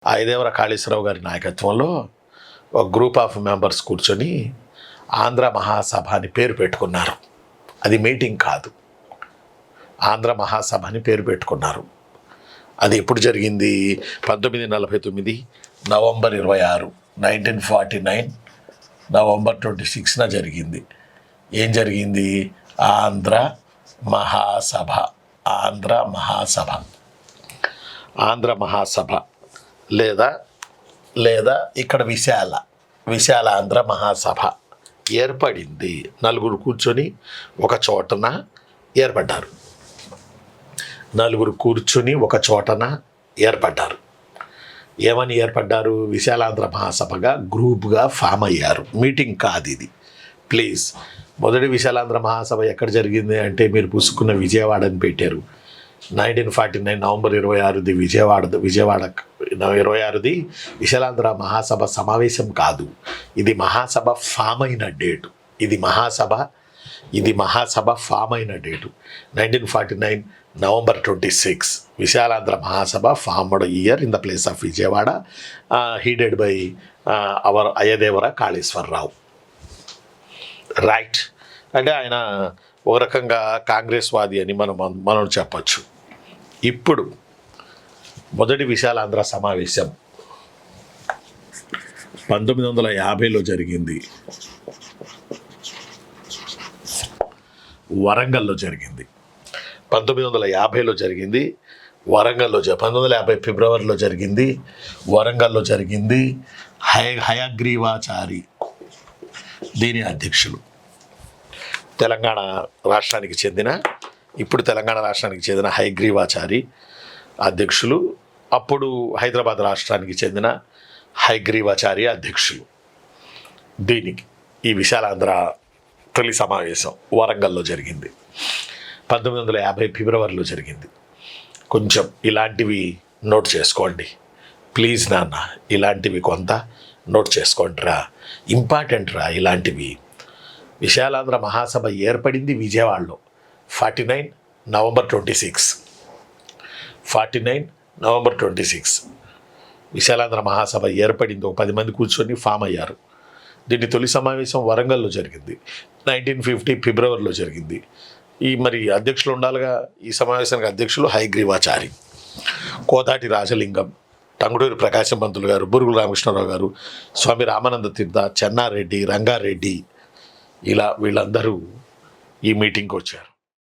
ఐదేవర కాళేశ్వరరావు గారి నాయకత్వంలో ఒక గ్రూప్ ఆఫ్ మెంబర్స్ కూర్చొని ఆంధ్ర మహాసభ అని పేరు పెట్టుకున్నారు. అది మీటింగ్ కాదు, ఆంధ్ర మహాసభ అని పేరు పెట్టుకున్నారు. అది ఎప్పుడు జరిగింది? 1949 నవంబర్ 26, 1949 నవంబర్ 26న జరిగింది. ఏం జరిగింది? ఆంధ్ర మహాసభ. ఆంధ్ర మహాసభ, ఆంధ్ర మహాసభ లేదా ఇక్కడ విశాల ఆంధ్ర మహాసభ ఏర్పడింది. నలుగురు కూర్చొని ఒక చోటన ఏర్పడ్డారు. ఏమని ఏర్పడ్డారు? విశాలాంధ్ర మహాసభగా గ్రూప్గా ఫామ్ అయ్యారు. మీటింగ్ కాదు ఇది, ప్లీజ్. మొదటి విశాలాంధ్ర మహాసభ ఎక్కడ జరిగింది అంటే మీరు పుసుకున్న విజయవాడని పెట్టారు. 1949 నవంబర్ 26ది విజయవాడ 26ది విశాలాంధ్ర మహాసభ సమావేశం కాదు. ఇది మహాసభ ఫామ్ అయిన డేటు. ఇది మహాసభ ఫామ్ అయిన date 1949 November 26. Visalandhra Mahasabha formed year in the place of Vijayawada, headed by our Ayyadevara Kaleswara Rao. Right. అంటే ఆయన ఒక రకంగా కాంగ్రెస్ వాది అని మనం చెప్పచ్చు. ఇప్పుడు మొదటి విశాలాంధ్ర సమావేశం 1950లో జరిగింది. వరంగల్లో జరిగింది. 1950లో జరిగింది వరంగల్లో. 1950 ఫిబ్రవరిలో జరిగింది వరంగల్లో జరిగింది. హయగ్రీవాచారి దీని అధ్యక్షులు. తెలంగాణ రాష్ట్రానికి చెందిన హయగ్రీవాచారి అధ్యక్షులు. అప్పుడు హైదరాబాద్ రాష్ట్రానికి చెందిన హయగ్రీవాచారి అధ్యక్షులు. దీనికి ఈ విశాలాంధ్ర తొలి సమావేశం వరంగల్లో జరిగింది. 1950 ఫిబ్రవరిలో జరిగింది. కొంచెం ఇలాంటివి నోట్ చేసుకోండి ప్లీజ్ నాన్న. ఇలాంటివి కొంత నోట్ చేసుకోండి రా, ఇంపార్టెంట్ రా ఇలాంటివి. విశాలాంధ్ర మహాసభ ఏర్పడింది విజయవాడలో 49 నవంబర్ 26. విశాలాంధ్ర మహాసభ ఏర్పడింది. ఒక 10 మంది కూర్చొని ఫామ్ అయ్యారు. దీన్ని తొలి సమావేశం వరంగల్లో జరిగింది. 1950 ఫిబ్రవరిలో జరిగింది. మరి అధ్యక్షులు ఉండాలిగా. ఈ సమావేశానికి అధ్యక్షులు హయగ్రీవాచారి, కోదాటి రాజలింగం, టంగుటూరి ప్రకాశం పంతులు గారు, బూరుగుల రామకృష్ణారావు గారు, స్వామి రామానంద తీర్థ, చెన్నారెడ్డి, రంగారెడ్డి, ఇలా వీళ్ళందరూ ఈ మీటింగ్కి వచ్చారు.